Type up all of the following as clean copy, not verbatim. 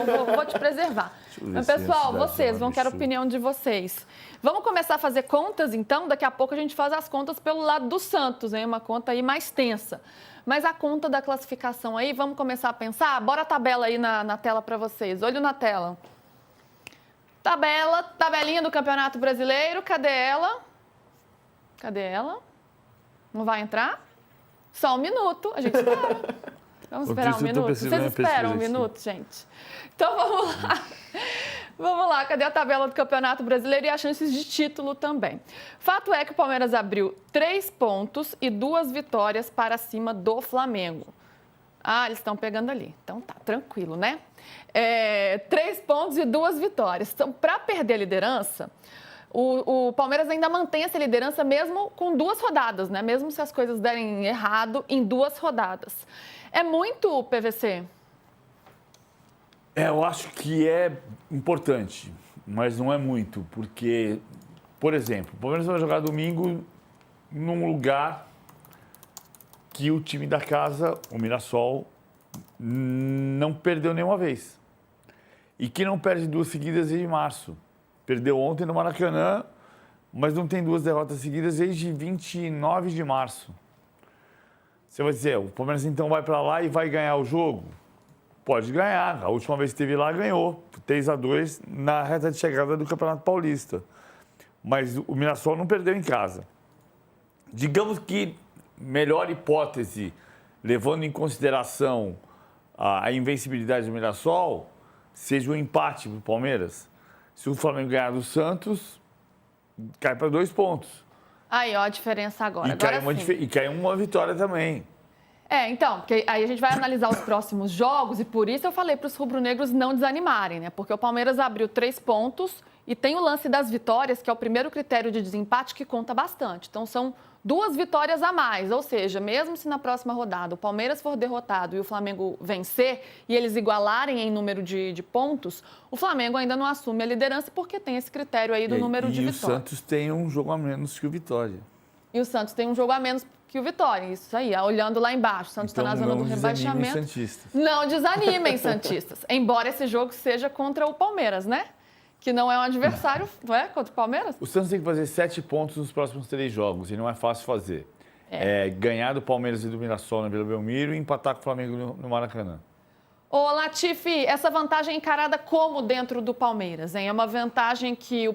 então vou te preservar. Mas, pessoal, vocês quero a opinião de vocês. Vamos começar a fazer contas, então? Daqui a pouco a gente faz as contas pelo lado do Santos, hein? Uma conta aí mais tensa. Mas a conta da classificação aí, vamos começar a pensar? Bora a tabela aí na tela para vocês. Olho na tela. Tabelinha do Campeonato Brasileiro. Cadê ela? Não vai entrar? Só um minuto, a gente espera. Vamos esperar um minuto? Vocês esperam um minuto, gente? Então, vamos lá. Vamos lá, cadê a tabela do Campeonato Brasileiro e as chances de título também? Fato é que o Palmeiras abriu 3 pontos e 2 vitórias para cima do Flamengo. Ah, eles estão pegando ali. Então tá, tranquilo, né? 3 pontos e 2 vitórias. Então, para perder a liderança, o Palmeiras ainda mantém essa liderança mesmo com 2 rodadas, né? Mesmo se as coisas derem errado em 2 rodadas. É muito, PVC? Eu acho que é importante, mas não é muito, porque, por exemplo, o Palmeiras vai jogar domingo num lugar que o time da casa, o Mirassol, não perdeu nenhuma vez. E que não perde 2 seguidas desde março. Perdeu ontem no Maracanã, mas não tem 2 derrotas seguidas desde 29 de março. Você vai dizer, o Palmeiras então vai para lá e vai ganhar o jogo? Pode ganhar. A última vez que esteve lá, ganhou. 3-2 na reta de chegada do Campeonato Paulista. Mas o Mirassol não perdeu em casa. Digamos que, melhor hipótese, levando em consideração a invencibilidade do Mirassol, seja um empate para o Palmeiras. Se o Flamengo ganhar do Santos, cai para 2 pontos. Aí, ó, a diferença agora. E cai uma vitória também. Então, porque aí a gente vai analisar os próximos jogos e por isso eu falei para os rubro-negros não desanimarem, né? Porque o Palmeiras abriu 3 pontos e tem o lance das vitórias, que é o primeiro critério de desempate que conta bastante. Então, são 2 vitórias a mais, ou seja, mesmo se na próxima rodada o Palmeiras for derrotado e o Flamengo vencer e eles igualarem em número de pontos, o Flamengo ainda não assume a liderança porque tem esse critério aí do número de vitórias. E o Santos tem um jogo a menos que o Vitória. E o Santos tem um jogo a menos que o Vitória, isso aí, olhando lá embaixo. O Santos está na zona do rebaixamento. Não desanimem, santistas. Embora esse jogo seja contra o Palmeiras, né? Que não é um adversário, não é? Contra o Palmeiras? O Santos tem que fazer 7 pontos nos próximos 3 jogos e não é fácil fazer. Ganhar do Palmeiras e do Mirassol na Vila Belmiro e empatar com o Flamengo no Maracanã. Ô, Latifi, essa vantagem é encarada como dentro do Palmeiras, hein? É uma vantagem que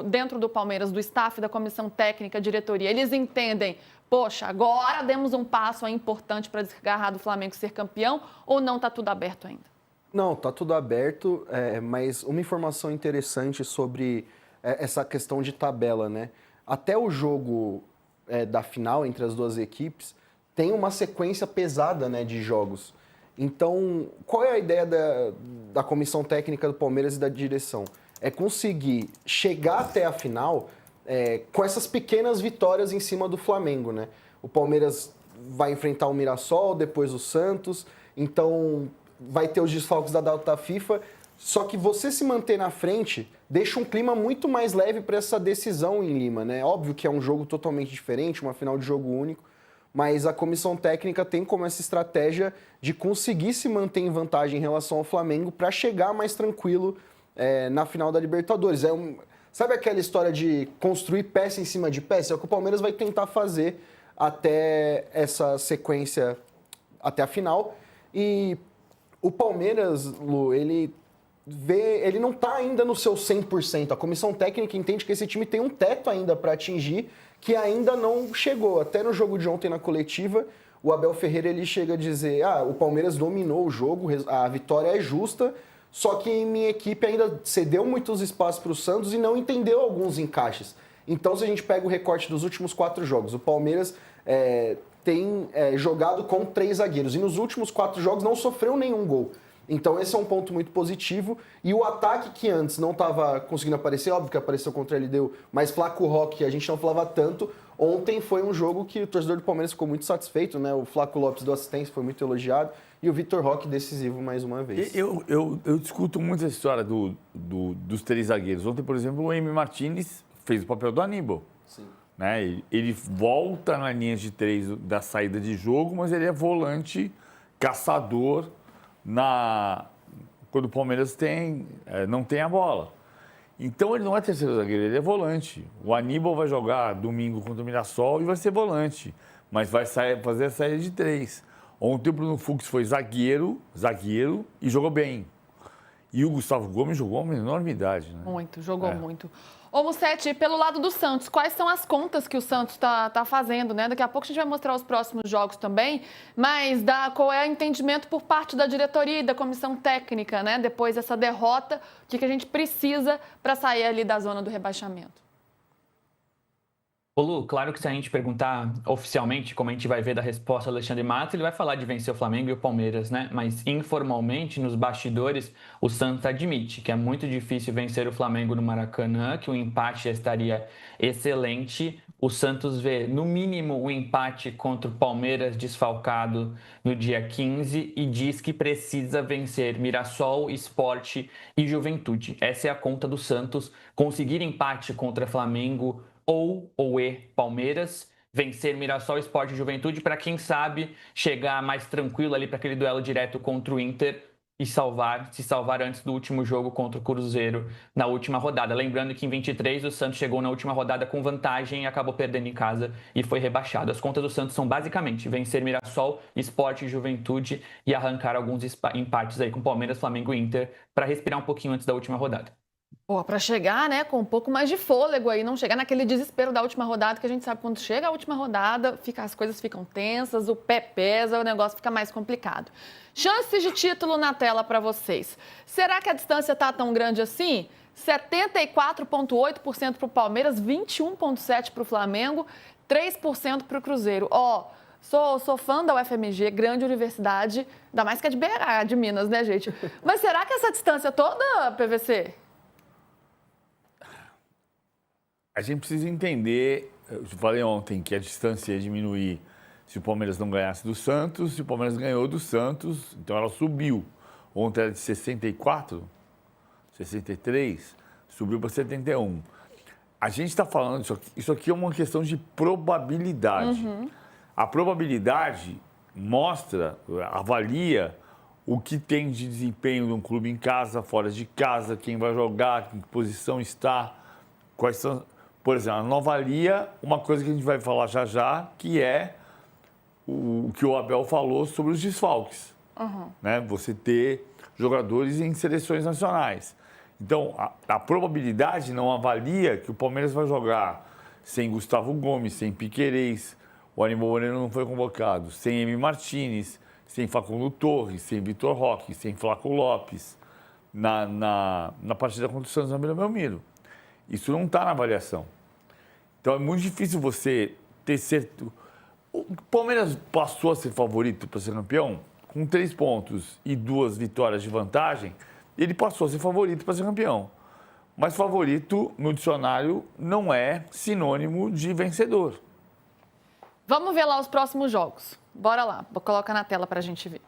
dentro do Palmeiras, do staff, da comissão técnica, diretoria, eles entendem, poxa, agora demos um passo importante para desgarrar do Flamengo ser campeão, ou não está tudo aberto ainda? Não, está tudo aberto, mas uma informação interessante sobre essa questão de tabela, né? Até o jogo da final entre as 2 equipes, tem uma sequência pesada, né, de jogos. Então, qual é a ideia da comissão técnica do Palmeiras e da direção? É conseguir chegar até a final com essas pequenas vitórias em cima do Flamengo, né? O Palmeiras vai enfrentar o Mirassol, depois o Santos, então vai ter os desfalques da data FIFA, só que você se manter na frente deixa um clima muito mais leve para essa decisão em Lima, né? Óbvio que é um jogo totalmente diferente, uma final de jogo único, mas a comissão técnica tem como essa estratégia de conseguir se manter em vantagem em relação ao Flamengo para chegar mais tranquilo na final da Libertadores. Sabe aquela história de construir peça em cima de peça? É o que o Palmeiras vai tentar fazer até essa sequência, até a final. E o Palmeiras, Lu, ele não está ainda no seu 100%. A comissão técnica entende que esse time tem um teto ainda para atingir, que ainda não chegou. Até no jogo de ontem na coletiva, o Abel Ferreira ele chega a dizer: o Palmeiras dominou o jogo, a vitória é justa, só que minha equipe ainda cedeu muitos espaços para o Santos e não entendeu alguns encaixes. Então, se a gente pega o recorte dos últimos 4 jogos, o Palmeiras tem jogado com 3 zagueiros e nos últimos 4 jogos não sofreu nenhum gol. Então esse é um ponto muito positivo. E o ataque que antes não estava conseguindo aparecer, óbvio que apareceu contra ele, deu, mas Flaco Roque, a gente não falava tanto. Ontem foi um jogo que o torcedor do Palmeiras ficou muito satisfeito, né? O Flaco Lopes do assistência foi muito elogiado e o Vitor Roque decisivo mais uma vez. Eu discuto muito essa história dos 3 zagueiros. Ontem, por exemplo, o Emi Martínez fez o papel do Aníbal. Sim. Né? Ele volta na linha de 3 da saída de jogo, mas ele é volante, caçador quando o Palmeiras não tem a bola. Então ele não é terceiro zagueiro, ele é volante. O Aníbal vai jogar domingo contra o Mirassol e vai ser volante, mas vai fazer a saída de 3. Ontem o Bruno Fux foi zagueiro e jogou bem. E o Gustavo Gomes jogou uma enormidade, né? Muito, jogou muito. Ô, Musetti, pelo lado do Santos, quais são as contas que o Santos tá fazendo, né? Daqui a pouco a gente vai mostrar os próximos jogos também, mas qual é o entendimento por parte da diretoria e da comissão técnica, né? Depois dessa derrota, o que a gente precisa para sair ali da zona do rebaixamento? Ô Lu, claro que se a gente perguntar oficialmente, como a gente vai ver da resposta do Alexandre Matos, ele vai falar de vencer o Flamengo e o Palmeiras, né? Mas informalmente, nos bastidores, o Santos admite que é muito difícil vencer o Flamengo no Maracanã, que o empate já estaria excelente. O Santos vê, no mínimo, o empate contra o Palmeiras desfalcado no dia 15 e diz que precisa vencer Mirassol, Sport e Juventude. Essa é a conta do Santos. Conseguir empate contra Flamengo ou Palmeiras, vencer Mirassol, Sport e Juventude para, quem sabe, chegar mais tranquilo ali para aquele duelo direto contra o Inter e se salvar antes do último jogo contra o Cruzeiro na última rodada. Lembrando que em 23 o Santos chegou na última rodada com vantagem e acabou perdendo em casa e foi rebaixado. As contas do Santos são basicamente vencer Mirassol, Sport e Juventude e arrancar alguns empates aí com Palmeiras, Flamengo e Inter para respirar um pouquinho antes da última rodada. Para chegar, né, com um pouco mais de fôlego aí, não chegar naquele desespero da última rodada, que a gente sabe quando chega a última rodada, as coisas ficam tensas, o pé pesa, o negócio fica mais complicado. Chances de título na tela para vocês. Será que a distância tá tão grande assim? 74,8% para o Palmeiras, 21,7% para o Flamengo, 3% para o Cruzeiro. Sou fã da UFMG, grande universidade, ainda mais que é de BH, de Minas, né, gente? Mas será que essa distância toda, PVC? A gente precisa entender, eu falei ontem que a distância ia diminuir se o Palmeiras não ganhasse do Santos, se o Palmeiras ganhou do Santos, então ela subiu. Ontem era de 64, 63, subiu para 71. A gente está falando, isso aqui é uma questão de probabilidade. A probabilidade avalia o que tem de desempenho de um clube em casa, fora de casa, quem vai jogar, em que posição está, quais são... Por exemplo, não avalia uma coisa que a gente vai falar já, que é o que o Abel falou sobre os desfalques. Né? Você ter jogadores em seleções nacionais. Então, a probabilidade não avalia que o Palmeiras vai jogar sem Gustavo Gomes, sem Piquerez, o Aníbal Moreno não foi convocado, sem Emi Martínez, sem Facundo Torres, sem Vitor Roque, sem Flaco Lopes, na partida contra o Santos na Vila Belmiro. Isso não está na avaliação. Então, é muito difícil você ter certeza. O Palmeiras passou a ser favorito para ser campeão com 3 pontos e 2 vitórias de vantagem. Ele passou a ser favorito para ser campeão. Mas favorito, no dicionário, não é sinônimo de vencedor. Vamos ver lá os próximos jogos. Bora lá, vou colocar na tela para a gente ver.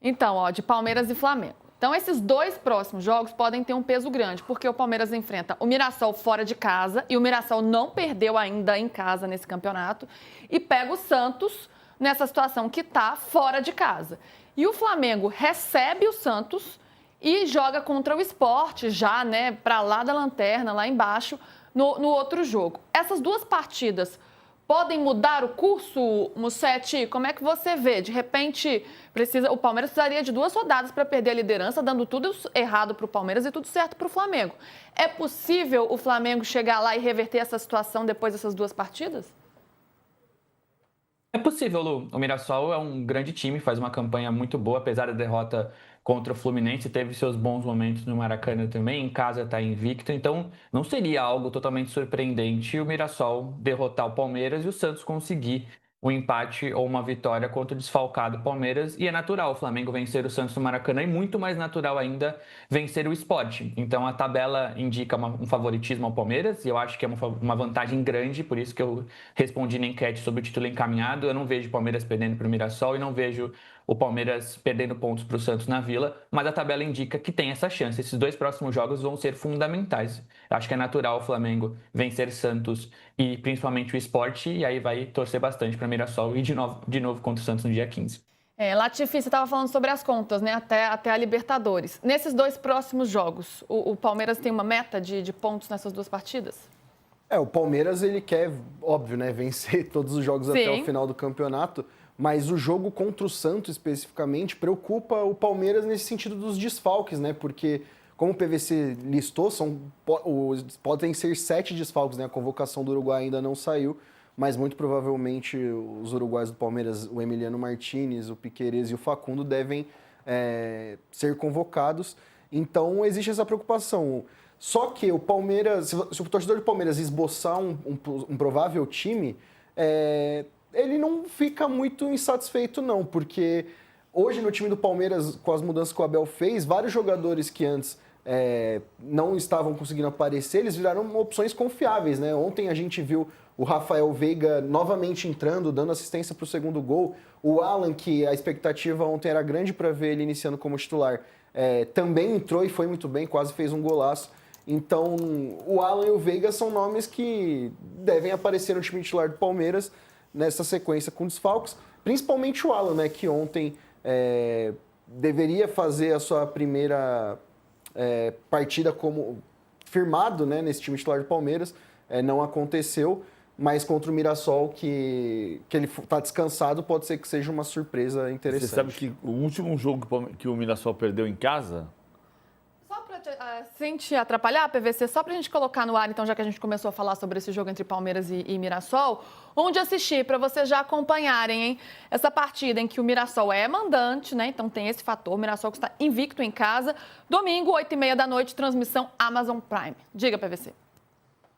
Então, de Palmeiras e Flamengo. Então, esses 2 próximos jogos podem ter um peso grande, porque o Palmeiras enfrenta o Mirassol fora de casa, e o Mirassol não perdeu ainda em casa nesse campeonato, e pega o Santos nessa situação que está fora de casa. E o Flamengo recebe o Santos e joga contra o Sport, já, né, para lá da lanterna, lá embaixo, no outro jogo. Essas 2 partidas podem mudar o curso, Musetti? Como é que você vê? De repente, o Palmeiras precisaria de 2 rodadas para perder a liderança, dando tudo errado para o Palmeiras e tudo certo para o Flamengo. É possível o Flamengo chegar lá e reverter essa situação depois dessas 2 partidas? É possível, Lu. O Mirassol é um grande time, faz uma campanha muito boa, apesar da derrota contra o Fluminense, teve seus bons momentos no Maracanã também, em casa está invicto, então não seria algo totalmente surpreendente o Mirassol derrotar o Palmeiras e o Santos conseguir um empate ou uma vitória contra o desfalcado Palmeiras, e é natural o Flamengo vencer o Santos no Maracanã e muito mais natural ainda vencer o Sport. Então a tabela indica um favoritismo ao Palmeiras e eu acho que é uma vantagem grande, por isso que eu respondi na enquete sobre o título encaminhado. Eu não vejo o Palmeiras perdendo para o Mirassol e não vejo o Palmeiras perdendo pontos para o Santos na Vila, mas a tabela indica que tem essa chance. Esses 2 próximos jogos vão ser fundamentais. Acho que é natural o Flamengo vencer Santos e principalmente o Sport, e aí vai torcer bastante para o Mirassol e de novo contra o Santos no dia 15. Latifi, você estava falando sobre as contas, né? Até a Libertadores. Nesses 2 próximos jogos, o Palmeiras tem uma meta de pontos nessas 2 partidas? O Palmeiras, ele quer, óbvio, né, vencer todos os jogos até o final do campeonato, mas o jogo contra o Santos, especificamente, preocupa o Palmeiras nesse sentido dos desfalques, né? Porque, como o PVC listou, podem ser 7 desfalques, né? A convocação do Uruguai ainda não saiu, mas muito provavelmente os uruguaios do Palmeiras, o Emiliano Martínez, o Piquerez e o Facundo devem ser convocados. Então, existe essa preocupação. Só que o Palmeiras, se o torcedor do Palmeiras esboçar um provável time, ele não fica muito insatisfeito, não, porque hoje no time do Palmeiras, com as mudanças que o Abel fez, vários jogadores que antes não estavam conseguindo aparecer, eles viraram opções confiáveis, né? Ontem a gente viu o Rafael Veiga novamente entrando, dando assistência para o segundo gol. O Alan, que a expectativa ontem era grande para ver ele iniciando como titular, também entrou e foi muito bem, quase fez um golaço. Então, o Alan e o Veiga são nomes que devem aparecer no time titular do Palmeiras nessa sequência com desfalques, principalmente o Alan, né, que ontem deveria fazer a sua primeira partida como firmado, né, nesse time titular do Palmeiras, não aconteceu, mas contra o Mirassol, que ele está descansado, pode ser que seja uma surpresa interessante. Você sabe que o último jogo que o Mirassol perdeu em casa... Só para sem te atrapalhar, PVC, só para a gente colocar no ar, então, já que a gente começou a falar sobre esse jogo entre Palmeiras e Mirassol, onde assistir, para vocês já acompanharem, hein? Essa partida em que o Mirassol é mandante, né? Então tem esse fator, o Mirassol que está invicto em casa. Domingo, 8h30 da noite, transmissão Amazon Prime. Diga, PVC.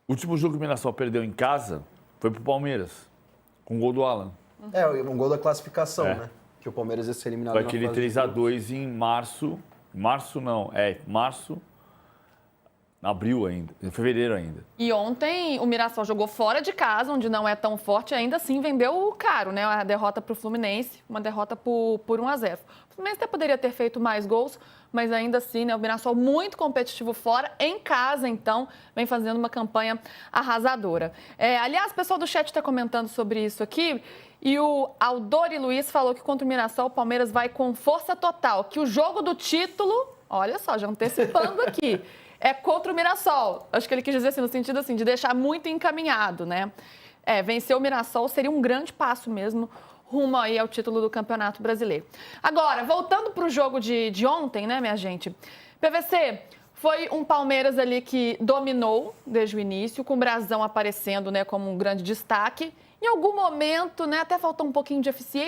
O último jogo que o Mirassol perdeu em casa foi pro Palmeiras, com o gol do Alan. Um gol da classificação, né? Que o Palmeiras ia ser eliminado foi aquele 3-2 em março. Março, abril ainda, em fevereiro ainda. E ontem o Mirassol jogou fora de casa, onde não é tão forte, ainda assim vendeu caro, né? A derrota para o Fluminense, uma derrota por 1-0. O Fluminense até poderia ter feito mais gols, mas ainda assim, né? O Mirassol muito competitivo fora, em casa, então, vem fazendo uma campanha arrasadora. Aliás, o pessoal do chat está comentando sobre isso aqui. E o Aldori Luiz falou que contra o Mirassol o Palmeiras vai com força total, que o jogo do título, olha só, já antecipando aqui, é contra o Mirassol. Acho que ele quis dizer assim, no sentido assim, de deixar muito encaminhado, né? Vencer o Mirassol seria um grande passo mesmo rumo aí ao título do Campeonato Brasileiro. Agora, voltando para o jogo de ontem, né, minha gente? PVC, foi um Palmeiras ali que dominou desde o início, com o Brasão aparecendo, né, como um grande destaque. Em algum momento, né, até faltou um pouquinho de eficiência.